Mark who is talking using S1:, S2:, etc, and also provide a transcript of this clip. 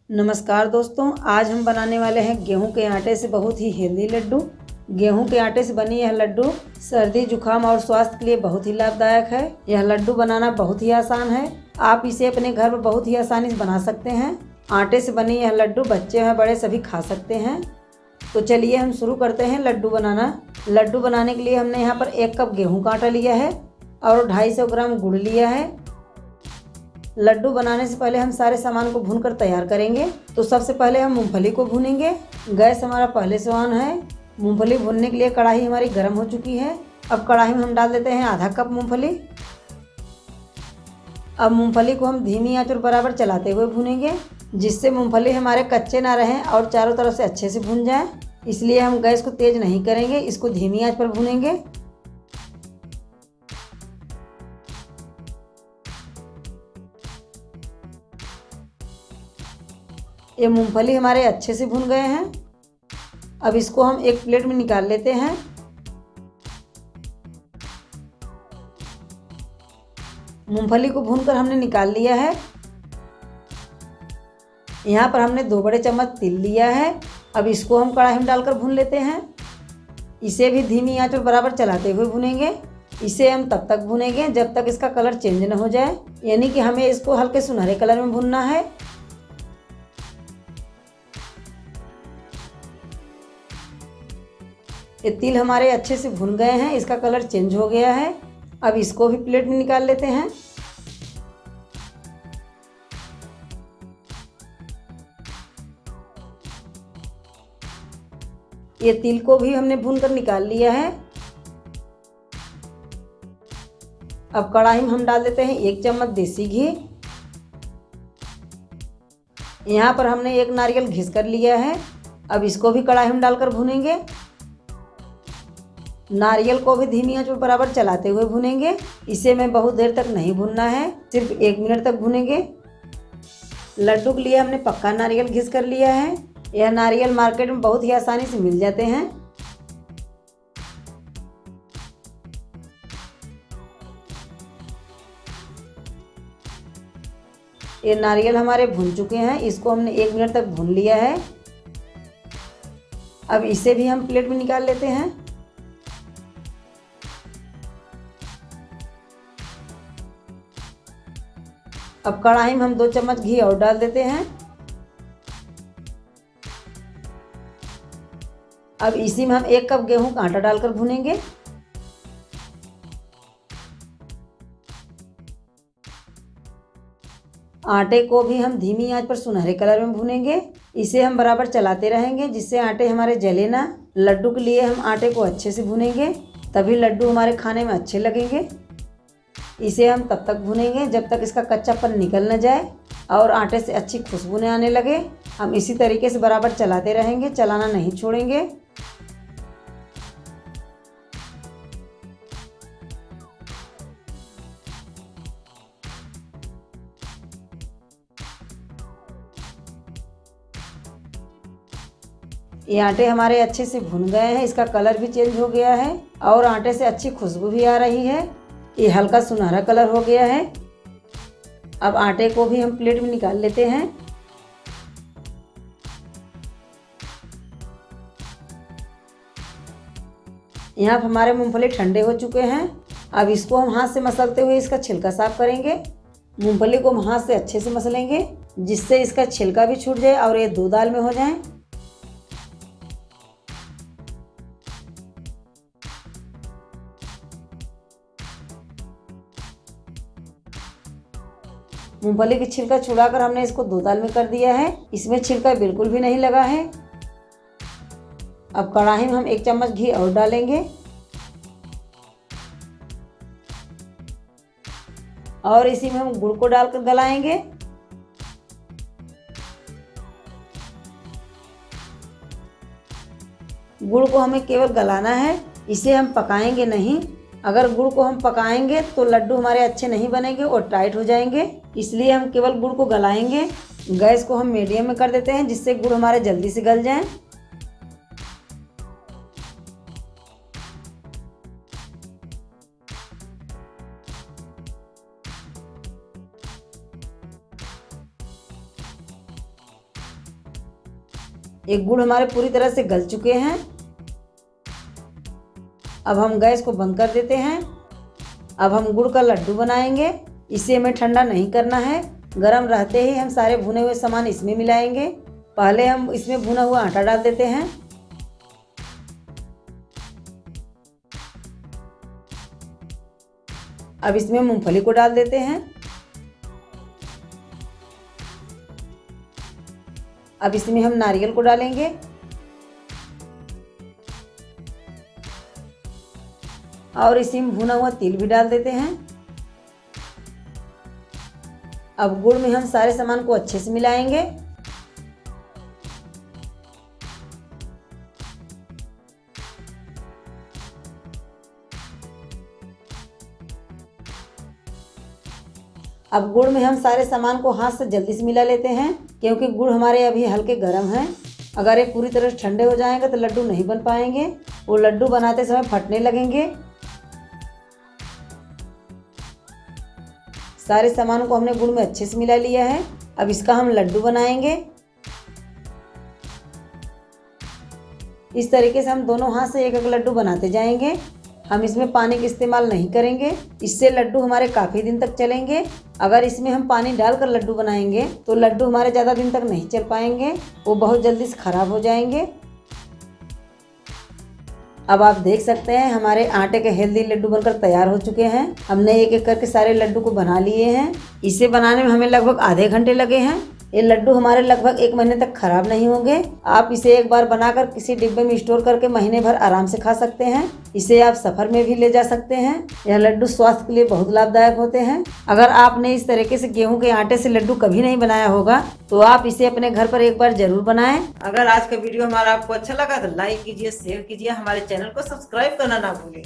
S1: नमस्कार दोस्तों, आज हम बनाने वाले हैं गेहूं के आटे से बहुत ही हेल्दी लड्डू। गेहूं के आटे से बनी यह लड्डू सर्दी जुकाम और स्वास्थ्य के लिए बहुत ही लाभदायक है। यह लड्डू बनाना बहुत ही आसान है। आप इसे अपने घर में बहुत ही आसानी से बना सकते हैं। आटे से बनी यह लड्डू बच्चे व बड़े सभी खा सकते हैं। तो चलिए हम शुरू करते हैं लड्डू बनाना। लड्डू बनाने के लिए हमने यहाँ पर 1 कप गेहूँ का आटा लिया है और 250 ग्राम गुड़ लिया है। लड्डू बनाने से पहले हम सारे सामान को भूनकर तैयार करेंगे। तो सबसे पहले हम मूंगफली को भूनेंगे। गैस हमारा पहले से ऑन है। मूंगफली भूनने के लिए कढ़ाई हमारी गर्म हो चुकी है। अब कढ़ाई में हम डाल देते हैं आधा कप मूंगफली। अब मूंगफली को हम धीमी आंच पर बराबर चलाते हुए भूनेंगे, जिससे मूंगफली हमारे कच्चे ना रहें और चारों तरफ से अच्छे से भून जाए। इसलिए हम गैस को तेज नहीं करेंगे, इसको धीमी आंच पर भूनेंगे। ये मूंगफली हमारे अच्छे से भुन गए हैं। अब इसको हम एक प्लेट में निकाल लेते हैं। मूंगफली को भूनकर हमने निकाल लिया है। यहाँ पर हमने 2 बड़े चम्मच तिल लिया है। अब इसको हम कढ़ाई में डालकर भून लेते हैं। इसे भी धीमी आंच पर बराबर चलाते हुए भूनेंगे। इसे हम तब तक भूनेंगे जब तक इसका कलर चेंज न हो जाए, यानी कि हमें इसको हल्के सुनहरे कलर में भूनना है। ये तिल हमारे अच्छे से भुन गए हैं, इसका कलर चेंज हो गया है। अब इसको भी प्लेट में निकाल लेते हैं। ये तिल को भी हमने भूनकर निकाल लिया है। अब कढ़ाई में हम डाल देते हैं 1 चम्मच देसी घी। यहाँ पर हमने 1 नारियल घिस कर लिया है। अब इसको भी कढ़ाई में डालकर भूनेंगे। नारियल को भी धीमी आंच पर बराबर चलाते हुए भूनेंगे। इसे में बहुत देर तक नहीं भूनना है, सिर्फ 1 मिनट तक भूनेंगे। लड्डू के लिए हमने पक्का नारियल घिस कर लिया है। यह नारियल मार्केट में बहुत ही आसानी से मिल जाते हैं। ये नारियल हमारे भून चुके हैं, इसको हमने 1 मिनट तक भून लिया है। अब इसे भी हम प्लेट में निकाल लेते हैं। अब कढ़ाई में हम 2 चम्मच घी और डाल देते हैं। अब इसी में हम 1 कप गेहूं का आटा डालकर भूनेंगे। आटे को भी हम धीमी आंच पर सुनहरे कलर में भूनेंगे। इसे हम बराबर चलाते रहेंगे, जिससे आटे हमारे जले ना। लड्डू के लिए हम आटे को अच्छे से भूनेंगे, तभी लड्डू हमारे खाने में अच्छे लगेंगे। इसे हम तब तक भूनेंगे जब तक इसका कच्चापन निकल न जाए और आटे से अच्छी खुशबू आने लगे। हम इसी तरीके से बराबर चलाते रहेंगे, चलाना नहीं छोड़ेंगे। ये आटे हमारे अच्छे से भुन गए हैं, इसका कलर भी चेंज हो गया है और आटे से अच्छी खुशबू भी आ रही है। ये हल्का सुनहरा कलर हो गया है। अब आटे को भी हम प्लेट में निकाल लेते हैं। यहाँ पर हमारे मूंगफली ठंडे हो चुके हैं। अब इसको हम हाथ से मसलते हुए इसका छिलका साफ करेंगे। मूंगफली को हम हाथ से अच्छे से मसलेंगे, जिससे इसका छिलका भी छूट जाए और ये 2 दाल में हो जाए। मूंगफली की छिलका छुड़ाकर हमने इसको 2 दाल में कर दिया है। इसमें छिलका बिल्कुल भी नहीं लगा है। अब कढ़ाई में हम 1 चम्मच घी और डालेंगे और इसी में हम गुड़ को डालकर गलाएंगे। गुड़ को हमें केवल गलाना है, इसे हम पकाएंगे नहीं। अगर गुड़ को हम पकाएंगे तो लड्डू हमारे अच्छे नहीं बनेंगे और टाइट हो जाएंगे। इसलिए हम केवल गुड़ को गलाएंगे। गैस को हम मीडियम में कर देते हैं, जिससे गुड़ हमारे जल्दी से गल जाए। ये गुड़ हमारे पूरी तरह से गल चुके हैं। अब हम गैस को बंद कर देते हैं। अब हम गुड़ का लड्डू बनाएंगे। इसे हमें ठंडा नहीं करना है, गरम रहते ही हम सारे भुने हुए सामान इसमें मिलाएंगे। पहले हम इसमें भुना हुआ आटा डाल देते हैं। अब इसमें मूंगफली को डाल देते हैं। अब इसमें हम नारियल को डालेंगे और इसमें भुना हुआ तिल भी डाल देते हैं। अब गुड़ में हम सारे सामान को अच्छे से मिलाएंगे। अब गुड़ में हम सारे सामान को हाथ से जल्दी से मिला लेते हैं, क्योंकि गुड़ हमारे अभी हल्के गर्म हैं। अगर ये पूरी तरह से ठंडे हो जाएंगे तो लड्डू नहीं बन पाएंगे, वो लड्डू बनाते समय फटने लगेंगे। सारे सामानों को हमने गुड़ में अच्छे से मिला लिया है। अब इसका हम लड्डू बनाएंगे। इस तरीके से हम दोनों हाथ से एक एक लड्डू बनाते जाएंगे। हम इसमें पानी का इस्तेमाल नहीं करेंगे, इससे लड्डू हमारे काफ़ी दिन तक चलेंगे। अगर इसमें हम पानी डालकर लड्डू बनाएंगे तो लड्डू हमारे ज़्यादा दिन तक नहीं चल पाएंगे, वो बहुत जल्दी से ख़राब हो जाएंगे। अब आप देख सकते हैं हमारे आटे के हेल्दी लड्डू बनकर तैयार हो चुके हैं। हमने एक एक करके सारे लड्डू को बना लिए हैं। इसे बनाने में हमें लगभग आधे घंटे लगे हैं। ये लड्डू हमारे लगभग 1 महीने तक खराब नहीं होंगे। आप इसे एक बार बनाकर किसी डिब्बे में स्टोर करके महीने भर आराम से खा सकते हैं। इसे आप सफर में भी ले जा सकते हैं। यह लड्डू स्वास्थ्य के लिए बहुत लाभदायक होते हैं। अगर आपने इस तरीके से गेहूं के आटे से लड्डू कभी नहीं बनाया होगा तो आप इसे अपने घर पर एक बार जरूर बनाएं।
S2: अगर आज का वीडियो हमारा आपको अच्छा लगा तो लाइक कीजिए, शेयर कीजिए, हमारे चैनल को सब्सक्राइब करना ना भूलें।